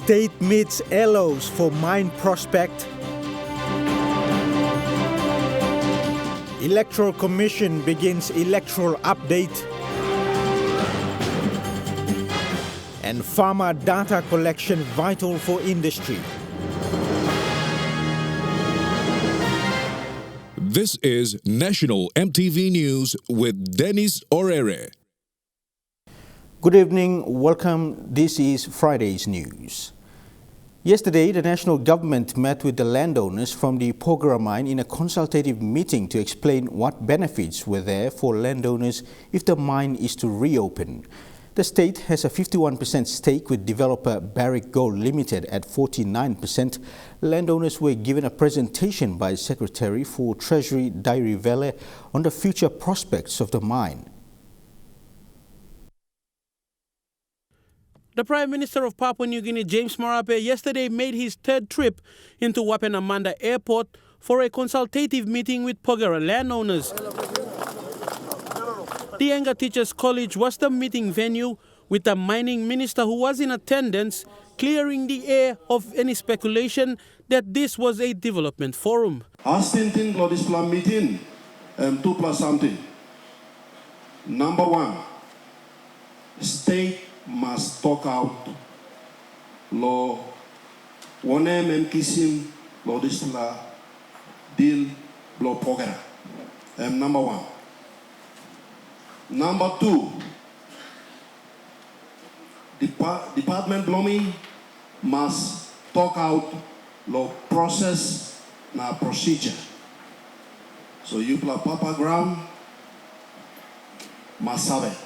State meets LOs for mine prospect. Electoral Commission begins electoral update. And farmer data collection vital for industry. This is National EMTV News with Dennis Orere. Good evening, welcome. This is Friday's news. Yesterday, the national government met with the landowners from the Porgera mine in a consultative meeting to explain what benefits were there for landowners if the mine is to reopen. The state has a 51% stake with developer Barrick Gold Limited at 49%. Landowners were given a presentation by Secretary for Treasury Dairi Vele on the future prospects of the mine. The Prime Minister of Papua New Guinea, James Marape, yesterday made his third trip into Wapenamanda Airport for a consultative meeting with Porgera landowners. The Enga Teachers College was the meeting venue, with the mining minister who was in attendance clearing the air of any speculation that this was a development forum. Astintin Glodisplam meeting 2 plus something. Number one, state must talk out law one kisim Glodisla deal law Porgera. Number one. Number two, Department Blomi must talk out law process na procedure. So you play Papa ground must have it.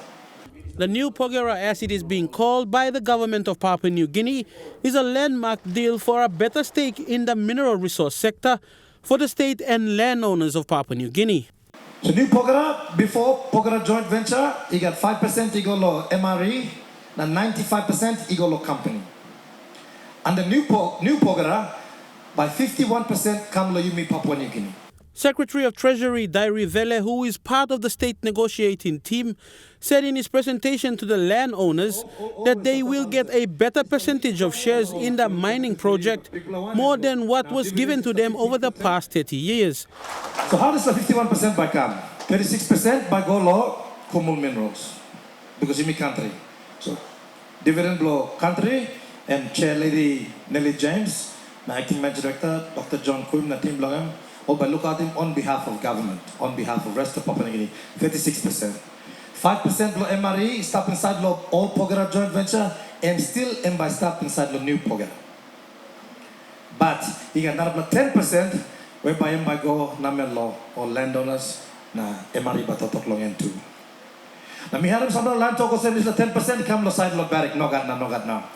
The new Porgera, as it is being called by the government of Papua New Guinea, is a landmark deal for a better stake in the mineral resource sector for the state and landowners of Papua New Guinea. So new Porgera, before Porgera joint venture, you got 5% Igolo MRE, and 95% Igolo company. And the new Porgera, by 51% Kamlo Yumi Papua New Guinea. Secretary of Treasury Dairi Vele, who is part of the state negotiating team, said in his presentation to the landowners that they will get a better percentage of shares in the mining project, more than what was given to them over the past 30 years. So how does the 51% by come? 36% by Golo Kumul Minerals, because in my country. So dividend blow country, and Chair Lady Nelly James, my acting manager director, Dr. John Kum, the team blogger, all by look at him on behalf of government, on behalf of rest of Papua New Guinea, 36%. 5% blow MRE, stop inside law all Porgera joint venture, and still and by stop inside law new Porgera. But you got another 10%, whereby by go namen law or landowners na MRE batotok long and two. Now we have some land talk of is the 10% come lo side law Barrick no got now.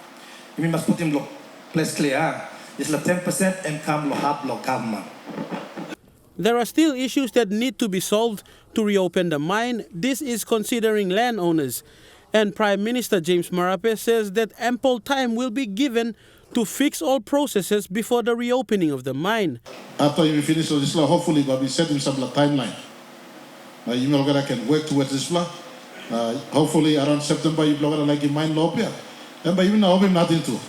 You must put him lo place clear. It's the 10% and come lo hab lo government. There are still issues that need to be solved to reopen the mine. This is considering landowners. And Prime Minister James Marape says that ample time will be given to fix all processes before the reopening of the mine. After you finish this law, hopefully God will set him some timeline. You can work towards this law. Hopefully around September you blow like a mine law here. And by you know nothing to.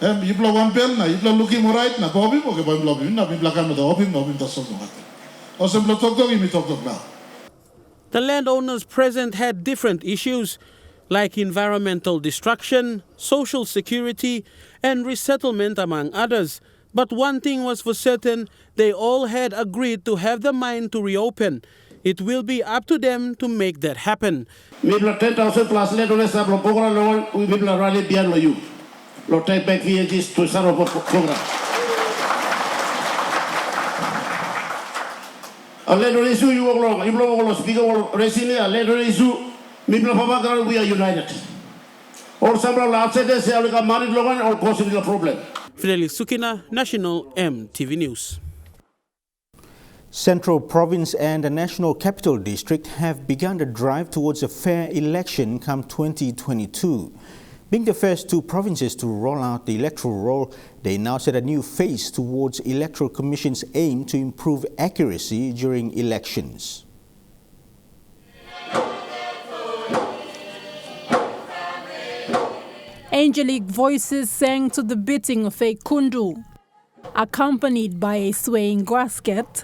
You blow one pen, you blow looking right, na Bobby, okay, by blowing, not be black and the open, no, that's so much. Also, talk now. The landowners present had different issues like environmental destruction, social security, and resettlement, among others. But one thing was for certain, they all had agreed to have the mine to reopen. It will be up to them to make that happen. 10,000 plus landowners have program, we will rally beyond you. Lo take back PNG to start a program. A later issue you will you will speak of Resilia, a later issue, Mipla we are united. Or several outsiders say we got married Logan or causing the problem. Fidelis Sukina, National EMTV News. Central Province and the National Capital District have begun the drive towards a fair election come 2022. Being the first two provinces to roll out the electoral roll, they now set a new phase towards Electoral Commission's aim to improve accuracy during elections. A Angelic voices sang to the beating of a kundu, accompanied by a swaying grasket.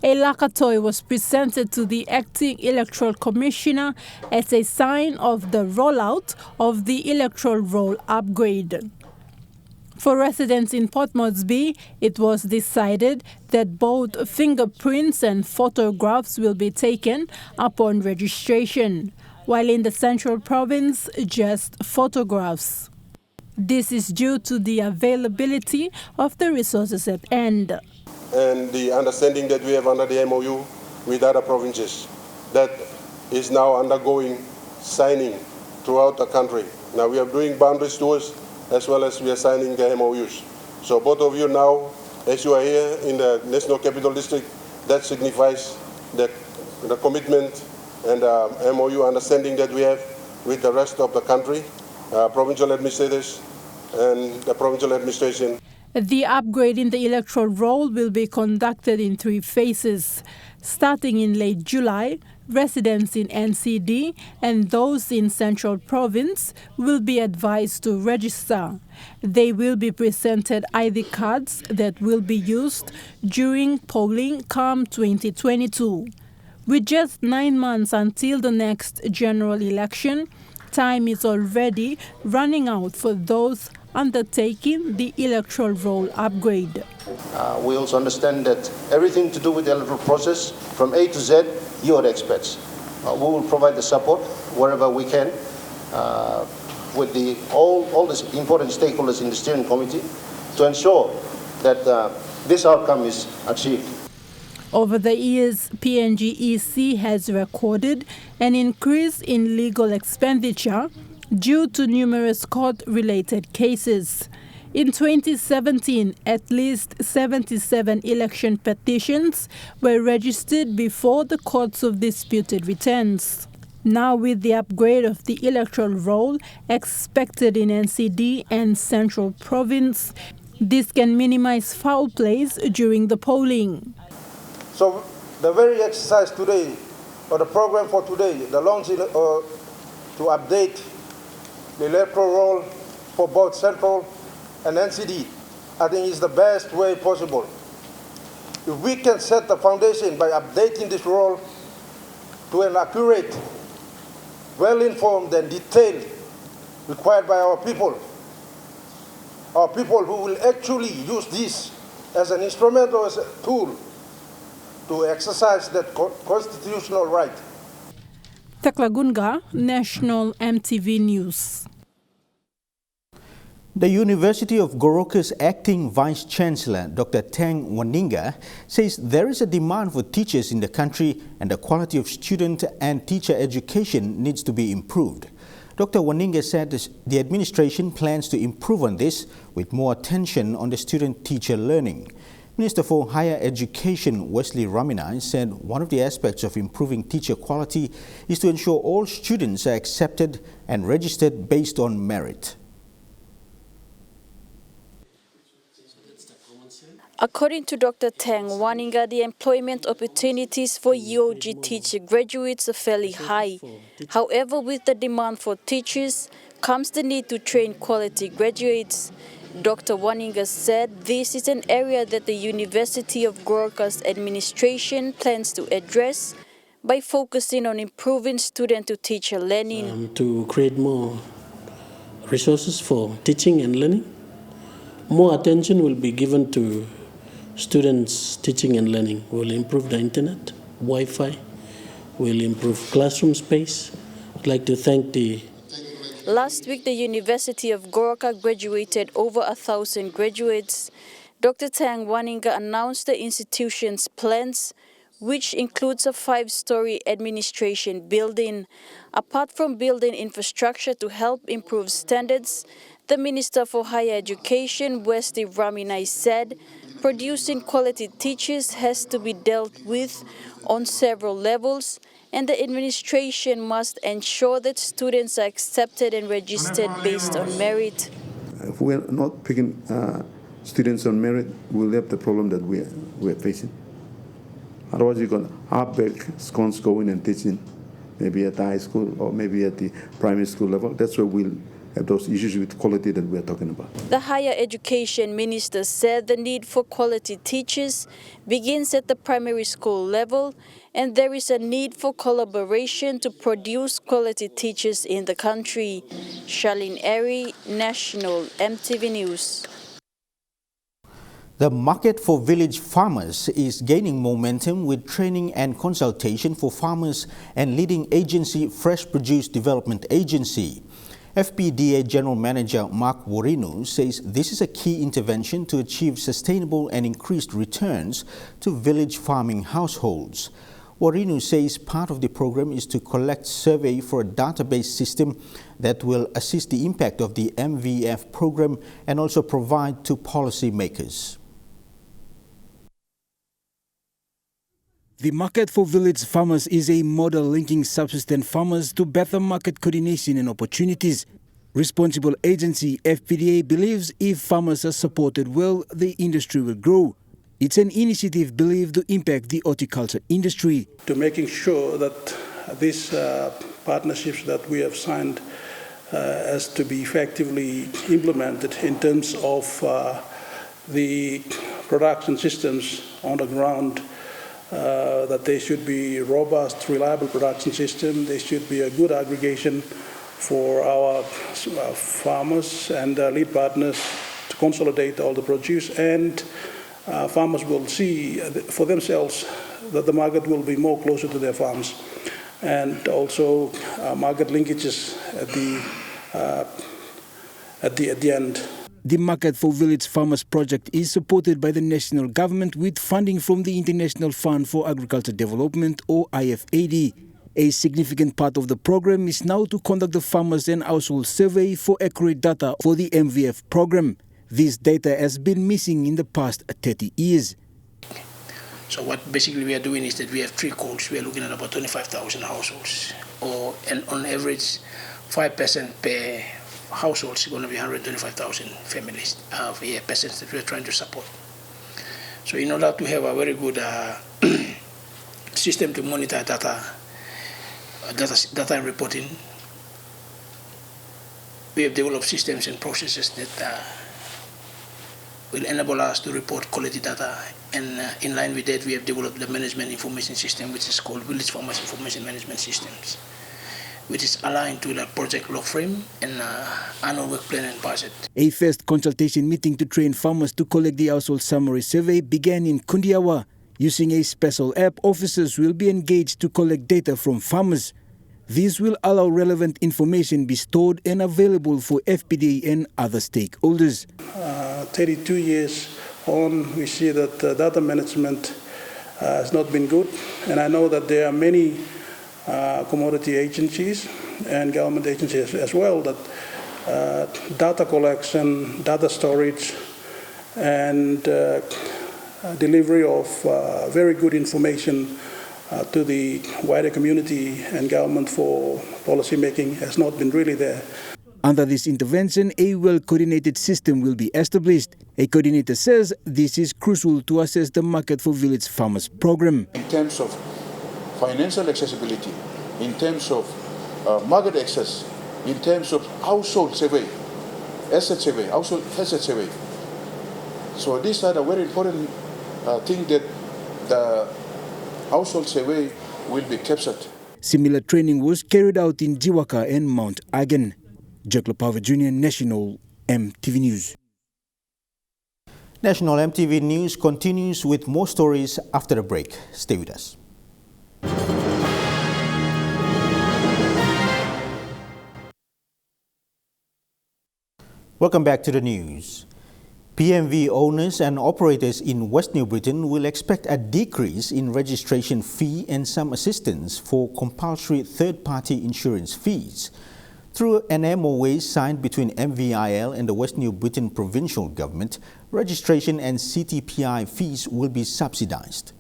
A lakatoy was presented to the acting Electoral Commissioner as a sign of the rollout of the electoral roll upgrade. For residents in Port Moresby, it was decided that both fingerprints and photographs will be taken upon registration, while in the Central Province, just photographs. This is due to the availability of the resources at hand. And the understanding that we have under the MOU with other provinces that is now undergoing signing throughout the country. Now we are doing boundaries tours as well as we are signing the MOUs. So both of you now, as you are here in the National Capital District, that signifies the commitment and MOU understanding that we have with the rest of the country, provincial administrators and the provincial administration. The upgrade in the electoral roll will be conducted in 3 phases. Starting in late July, residents in NCD and those in Central Province will be advised to register. They will be presented ID cards that will be used during polling come 2022. With just 9 months until the next general election, time is already running out for those undertaking the electoral roll upgrade. We also understand that everything to do with the electoral process, from A to Z, you are the experts. We will provide the support wherever we can with all the important stakeholders in the steering committee to ensure that this outcome is achieved. Over the years, PNG EC has recorded an increase in legal expenditure due to numerous court-related cases. In 2017, at least 77 election petitions were registered before the courts of disputed returns. Now, with the upgrade of the electoral roll expected in NCD and Central Province, this can minimize foul plays during the polling. So the very exercise today, or the program for today, the launching to update the electoral roll for both Central and NCD, I think is the best way possible. If we can set the foundation by updating this roll to an accurate, well-informed and detailed required by our people who will actually use this as an instrument or as a tool to exercise that constitutional right. Teklagunga, National EMTV News. The University of Goroka's acting Vice-Chancellor, Dr. Tang Waninga, says there is a demand for teachers in the country and the quality of student and teacher education needs to be improved. Dr. Waninga said the administration plans to improve on this with more attention on the student-teacher learning. Minister for Higher Education Wesley Raminai said one of the aspects of improving teacher quality is to ensure all students are accepted and registered based on merit. According to Dr. Tang Waninga, the employment opportunities for UOG teacher graduates are fairly high. However, with the demand for teachers comes the need to train quality graduates. Dr. Waninga said this is an area that the University of Goroka's administration plans to address by focusing on improving student-to-teacher learning. To create more resources for teaching and learning, more attention will be given to students' teaching and learning. We'll improve the internet, Wi-Fi, we'll improve classroom space. I'd like to thank the Last week, the University of Goroka graduated over 1,000 graduates. Dr. Tang Waninga announced the institution's plans, which includes a 5-story administration building. Apart from building infrastructure to help improve standards, the Minister for Higher Education, Wesley Raminai, said producing quality teachers has to be dealt with on several levels, and the administration must ensure that students are accepted and registered based on merit. If we're not picking students on merit, we'll have the problem that we're facing. Otherwise, you're going to half-baked scones going and teaching, maybe at the high school or maybe at the primary school level. That's where we'll have those issues with quality that we are talking about. The Higher Education Minister said the need for quality teachers begins at the primary school level, and there is a need for collaboration to produce quality teachers in the country. Charlene Airy, National EMTV News. The market for village farmers is gaining momentum with training and consultation for farmers and leading agency Fresh Produce Development Agency. FPDA General Manager Mark Warinu says this is a key intervention to achieve sustainable and increased returns to village farming households. Warinu says part of the program is to collect survey for a database system that will assist the impact of the MVF program and also provide to policymakers. The market for village farmers is a model linking subsistence farmers to better market coordination and opportunities. Responsible agency FPDA believes if farmers are supported well, the industry will grow. It's an initiative believed to impact the horticulture industry. To making sure that these partnerships that we have signed has to be effectively implemented in terms of the production systems on the ground. That they should be robust, reliable production system. There should be a good aggregation for our farmers and lead partners to consolidate all the produce, and farmers will see for themselves that the market will be more closer to their farms, and also market linkages at the end. The Market for Village Farmers project is supported by the national government with funding from the International Fund for Agriculture Development, or IFAD. A significant part of the program is now to conduct the farmers and household survey for accurate data for the MVF program. This data has been missing in the past 30 years. So what basically we are doing is that we have 3 codes. We are looking at about 25,000 households, and on average 5% per households is going to be 125,000 families, persons that we are trying to support. So in order to have a very good system to monitor data and reporting, we have developed systems and processes that will enable us to report quality data. And in line with that, we have developed the management information system, which is called Village Farmers Information Management Systems, which is aligned to the project log frame and annual work plan and budget. A first consultation meeting to train farmers to collect the household summary survey began in Kundiawa. Using a special app, officers will be engaged to collect data from farmers. This will allow relevant information be stored and available for FPDA and other stakeholders. 32 years on, we see that data management has not been good, and I know that there are many commodity agencies and government agencies as well that data collection, data storage, and delivery of very good information to the wider community and government for policy making has not been really there. Under this intervention, a well-coordinated system will be established. A coordinator says this is crucial to assess the Market for Village Farmers program. In terms of financial accessibility, in terms of market access, in terms of household survey, asset survey, household asset survey. So these are the very important things that the household survey will be captured. Similar training was carried out in Jiwaka and Mount Agen. Jack Lopava Jr., National EMTV News. National EMTV News continues with more stories after the break. Stay with us. Welcome back to the news. PNV owners and operators in West New Britain will expect a decrease in registration fee and some assistance for compulsory third-party insurance fees. Through an MOA signed between MVIL and the West New Britain provincial government, registration and CTPI fees will be subsidized.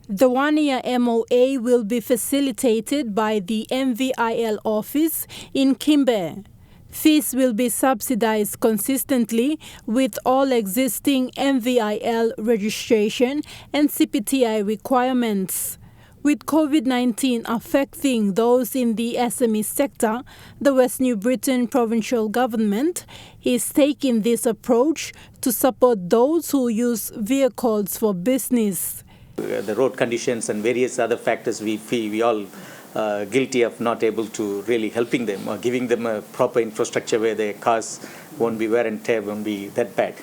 The one-year MOA will be facilitated by the MVIL office in Kimber. Fees will be subsidized consistently with all existing MVIL registration and CPTI requirements. With COVID-19 affecting those in the SME sector, the West New Britain provincial government is taking this approach to support those who use vehicles for business. The road conditions and various other factors, we feel we all guilty of not able to really helping them or giving them a proper infrastructure where their cars won't be wear and tear, won't be that bad.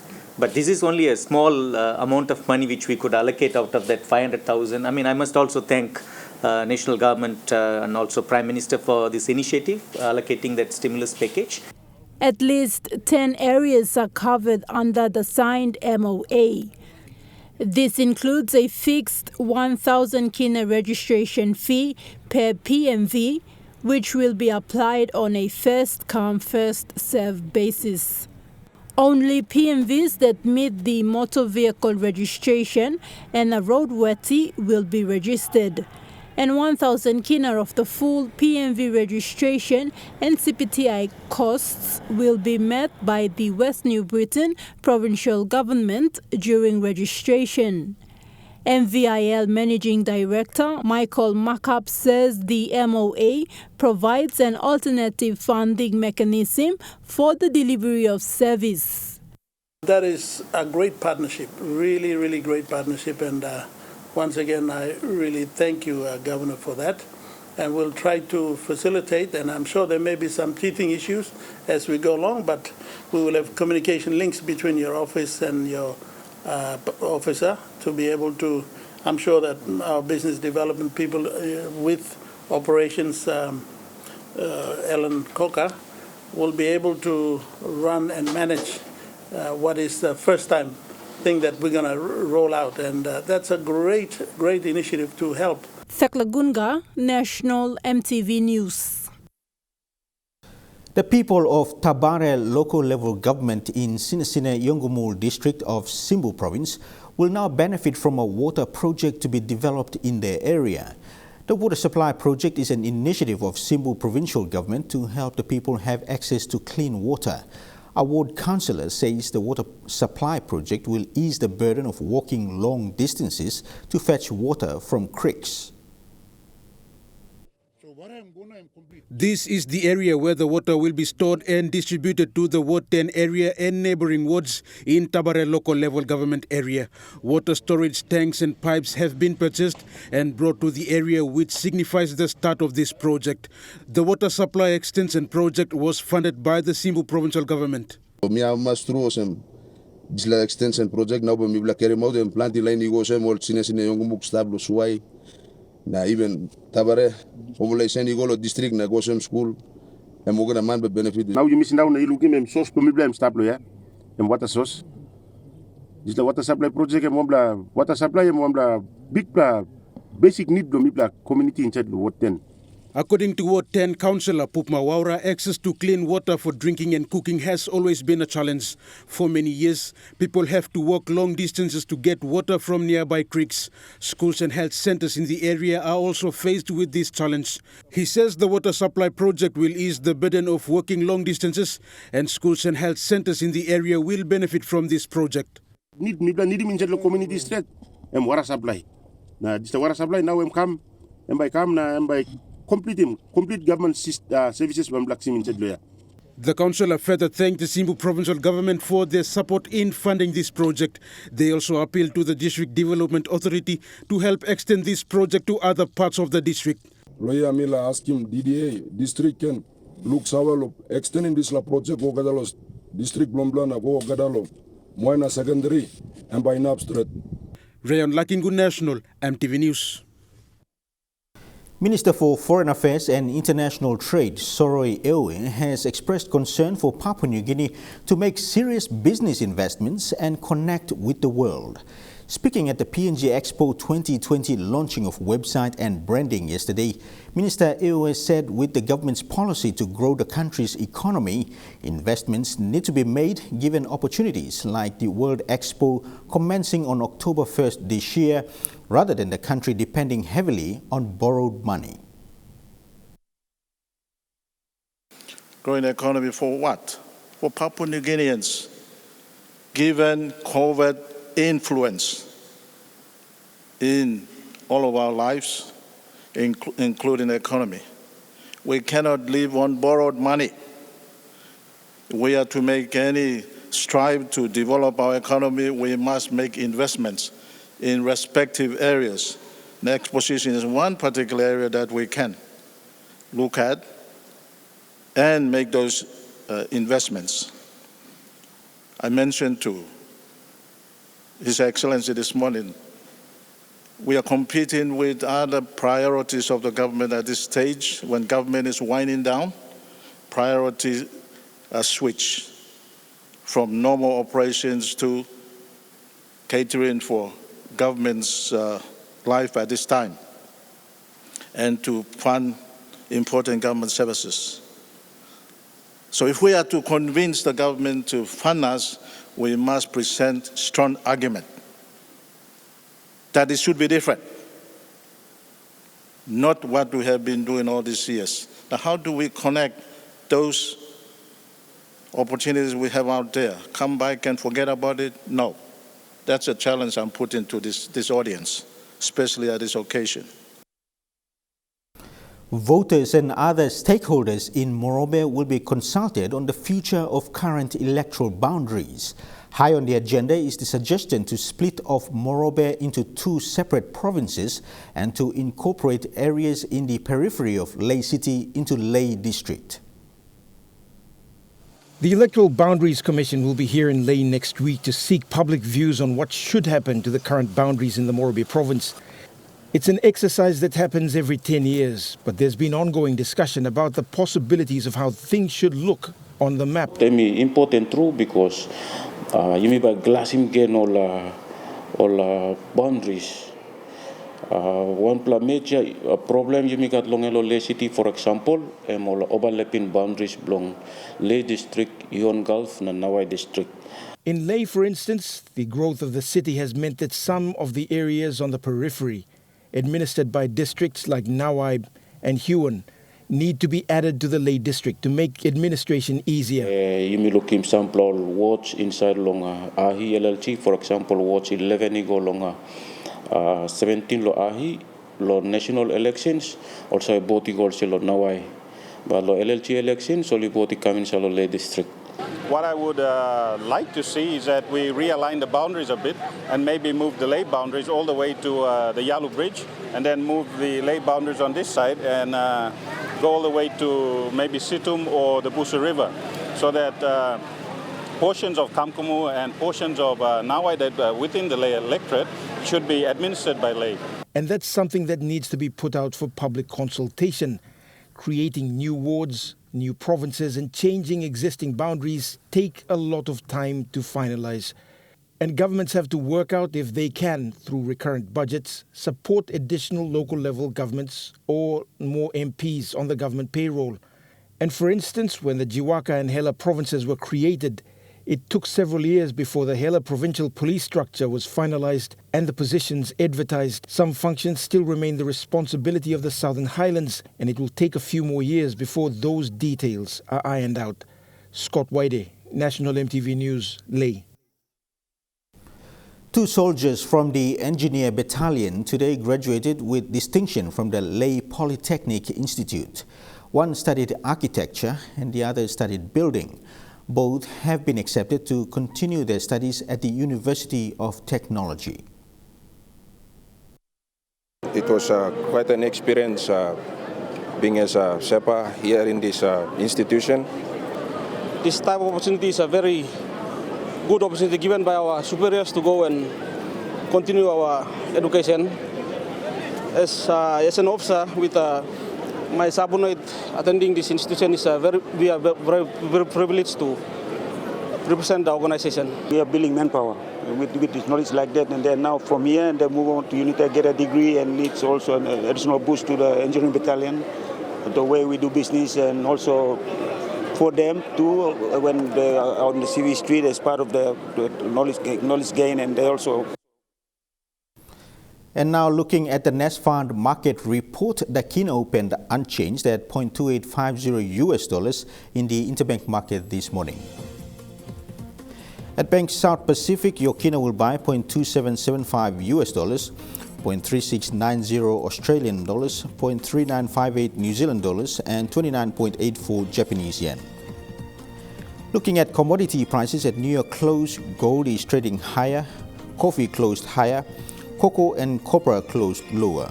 But this is only a small amount of money which we could allocate out of that 500,000. I mean, I must also thank national government and also Prime Minister for this initiative, allocating that stimulus package. At least 10 areas are covered under the signed MOA. This includes a fixed 1,000 kina registration fee per PMV, which will be applied on a first-come, first-served basis. Only PMVs that meet the motor vehicle registration and a roadworthy will be registered. And 1,000 kina of the full PMV registration and CPTI costs will be met by the West New Britain provincial government during registration. MVIL Managing Director Michael Mackup says the MOA provides an alternative funding mechanism for the delivery of service. That is a great partnership, really, really great partnership. And once again, I really thank you, Governor, for that. And we'll try to facilitate, and I'm sure there may be some teething issues as we go along, but we will have communication links between your office and your officer to be able to, I'm sure that our business development people with operations, Ellen Coker, will be able to run and manage what is the first time thing that we're going to roll out. And that's a great initiative to help. Thekla Gunga, National EMTV News. The people of Tabari local level government in Sinisine Yongumul district of Simbu province will now benefit from a water project to be developed in their area. The water supply project is an initiative of Simbu provincial government to help the people have access to clean water. Our ward councillor says the water supply project will ease the burden of walking long distances to fetch water from creeks. This is the area where the water will be stored and distributed to the Ward 10 area and neighboring wards in Tabari local level government area. Water storage tanks and pipes have been purchased and brought to the area, which signifies the start of this project. The water supply extension project was funded by the Simbu provincial government. This extension project now we will carry out and plant the line igosem or sinesine yongumuk stablo suai. Na even Tabari population igolo district na gosem school and we're gonna man benefit. Now you missing down na ilukim em source to problem stablo ya. Em water source. This the water supply project em wambla water supply em wambla big basic need do mibla community inside the Ward 10. According to Ward 10 Councillor Pupma Waura, access to clean water for drinking and cooking has always been a challenge. For many years, people have to walk long distances to get water from nearby creeks. Schools and health centers in the area are also faced with this challenge. He says the water supply project will ease the burden of walking long distances, and schools and health centers in the area will benefit from this project. Need inside the community straight and water supply. Now this water supply now come na complete government services from Black Sim in. The councillor further thanked the Simbu provincial government for their support in funding this project. They also appealed to the District Development Authority to help extend this project to other parts of the district. Lawyer Mila asked him, DDA, district can look sawalo extending this project go gadalos district blomblana go gadalo moina secondary and by Napstret. Rayon Lakingu National, EMTV News. Minister for Foreign Affairs and International Trade, Soroi Ewe, has expressed concern for Papua New Guinea to make serious business investments and connect with the world. Speaking at the PNG Expo 2020 launching of website and branding yesterday, Minister Ewe said with the government's policy to grow the country's economy, investments need to be made given opportunities like the World Expo commencing on October 1st this year, rather than the country depending heavily on borrowed money. Growing the economy for what? For Papua New Guineans, given COVID influence in all of our lives, including the economy. We cannot live on borrowed money. We are to make any strive to develop our economy, we must make investments in respective areas. The exposition is one particular area that we can look at and make those investments. I mentioned to His Excellency this morning, we are competing with other priorities of the government at this stage. When government is winding down, priorities are switched from normal operations to catering for government's life at this time and to fund important government services. So if we are to convince the government to fund us, we must present strong argument that it should be different, not what we have been doing all these years. Now, how do we connect those opportunities we have out there? Come back and forget about it? No. That's a challenge I'm putting to this audience, especially at this occasion. Voters and other stakeholders in Morobe will be consulted on the future of current electoral boundaries. High on the agenda is the suggestion to split off Morobe into 2 separate provinces and to incorporate areas in the periphery of Lae City into Lae District. The Electoral Boundaries Commission will be here in Lae next week to seek public views on what should happen to the current boundaries in the Morobe province. It's an exercise that happens every 10 years, but there's been ongoing discussion about the possibilities of how things should look on the map. It's important true because you may glassing gain all boundaries. One major problem you may get along Lae City, for example, all overlapping boundaries belong Lae District, Ion Gulf, and Nawai District. In Lae, for instance, the growth of the city has meant that some of the areas on the periphery, administered by districts like Nawai and Huon, need to be added to the Lae District to make administration easier. You may look example wards inside along Ahi LLC, for example, wards 11 go along 17 lo Ahi, lo national elections, also voting also lo Nawai. But lo LLC elections, only voting coming to lo Lae District. What I would like to see is that we realign the boundaries a bit and maybe move the Lae boundaries all the way to the Yalu Bridge and then move the Lae boundaries on this side and go all the way to maybe Situm or the Busu River so that portions of Kamkumu and portions of Nawai that within the Lae electorate should be administered by Lae. And that's something that needs to be put out for public consultation. Creating new wards, new provinces and changing existing boundaries take a lot of time to finalize. And governments have to work out if they can, through recurrent budgets, support additional local level governments or more MPs on the government payroll. And for instance, when the Jiwaka and Hela provinces were created, it took several years before the Hela provincial police structure was finalized and the positions advertised. Some functions still remain the responsibility of the Southern Highlands, and it will take a few more years before those details are ironed out. Scott Waide, National EMTV News, Lae. 2 soldiers from the Engineer Battalion today graduated with distinction from the Lae Polytechnic Institute. One studied architecture and the other studied building. Both have been accepted to continue their studies at the University of Technology. It was quite an experience being as a Shepa here in this institution. This type of opportunity is a very good opportunity given by our superiors to go and continue our education. As an officer with my subordinate attending this institution, we are very privileged to represent the organization. We are building manpower with this knowledge like that, and then now from here and then move on to UNITA, get a degree, and it's also an additional boost to the engineering battalion, the way we do business, and also for them too when they are on the CV street as part of the knowledge gain, and they also. And now looking at the Nest Fund market report, the Kina opened unchanged at $0.2850 in the interbank market this morning. At Bank South Pacific, your Kina will buy $0.2775, 0.3690 Australian dollars, 0.3958 New Zealand dollars, and 29.84 Japanese yen. Looking at commodity prices at New York close, gold is trading higher, coffee closed higher, cocoa and copper closed lower.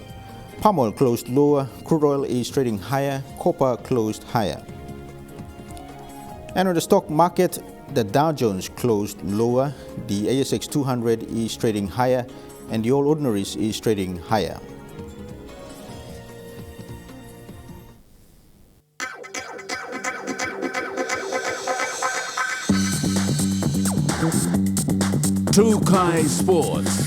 Palm oil closed lower, crude oil is trading higher, copper closed higher. And on the stock market, the Dow Jones closed lower, the ASX 200 is trading higher, and the All Ordinaries is trading higher. Trukai Sports.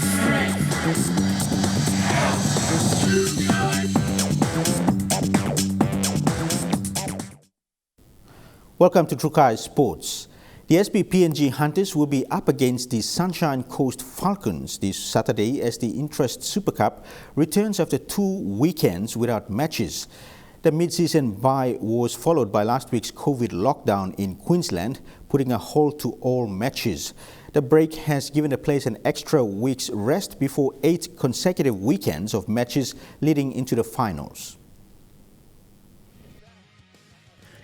Welcome to Trukai Sports. The SB PNG Hunters will be up against the Sunshine Coast Falcons this Saturday as the Interest Super Cup returns after 2 weekends without matches. The mid-season bye was followed by last week's COVID lockdown in Queensland, putting a halt to all matches. The break has given the players an extra week's rest before 8 consecutive weekends of matches leading into the finals.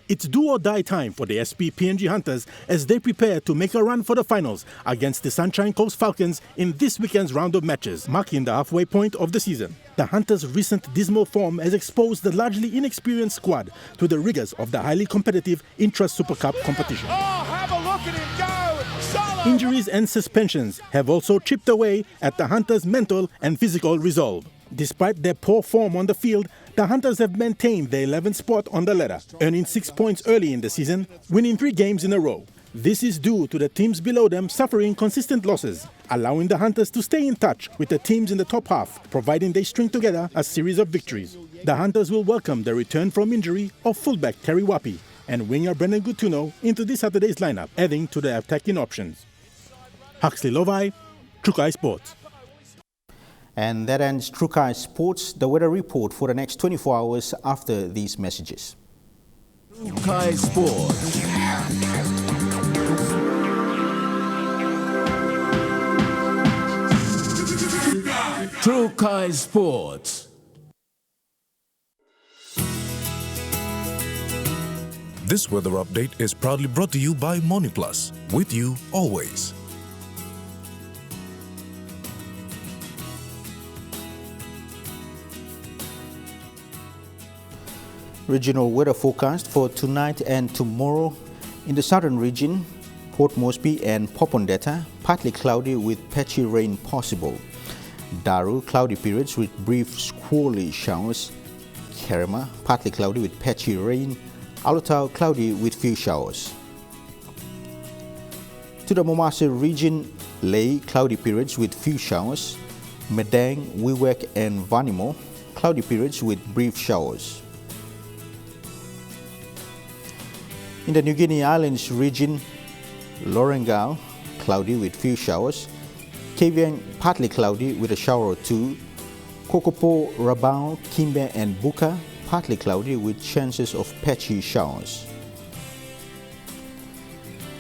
It's do-or-die time for the SP PNG Hunters as they prepare to make a run for the finals against the Sunshine Coast Falcons in this weekend's round of matches, marking the halfway point of the season. The Hunters' recent dismal form has exposed the largely inexperienced squad to the rigors of the highly competitive Intra Super Cup competition. Oh, have a look at him go! Solo! Injuries and suspensions have also chipped away at the Hunters' mental and physical resolve. Despite their poor form on the field, the Hunters have maintained their 11th spot on the ladder, earning 6 points early in the season, winning 3 games in a row. This is due to the teams below them suffering consistent losses, allowing the Hunters to stay in touch with the teams in the top half, providing they string together a series of victories. The Hunters will welcome the return from injury of fullback Terry Wapi and winger Brendan Gutuno into this Saturday's lineup, adding to their attacking options. Huxley Lovai, Trukai Sports. And that ends Trukai Sports, the weather report for the next 24 hours after these messages. Trukai Sports. Trukai Sports. This weather update is proudly brought to you by MoniPlus, with you always. Regional weather forecast for tonight and tomorrow. In the southern region, Port Moresby and Popondetta, partly cloudy with patchy rain possible. Daru, cloudy periods with brief squally showers. Kerema, partly cloudy with patchy rain. Alotau, cloudy with few showers. To the Momase region, Lae, cloudy periods with few showers. Medang, Wewak and Vanimo, cloudy periods with brief showers. In the New Guinea Islands region, Lorengau, cloudy with few showers. Kavieng, partly cloudy with a shower or 2. Kokopo, Rabaul, Kimbe and Buka, partly cloudy with chances of patchy showers.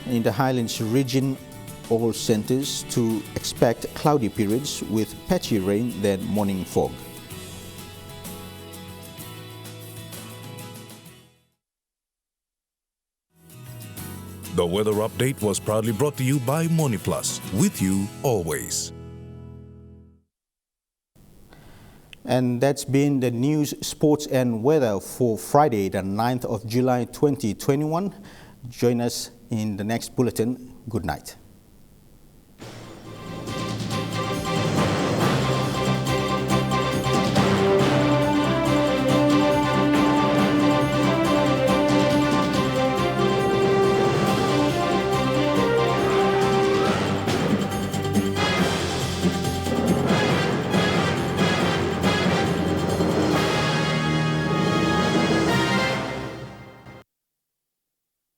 In the Highlands region, all centers to expect cloudy periods with patchy rain then morning fog. The weather update was proudly brought to you by MoniPlus, with you always. And that's been the news, sports and weather for Friday, the 9th of July 2021. Join us in the next bulletin. Good night.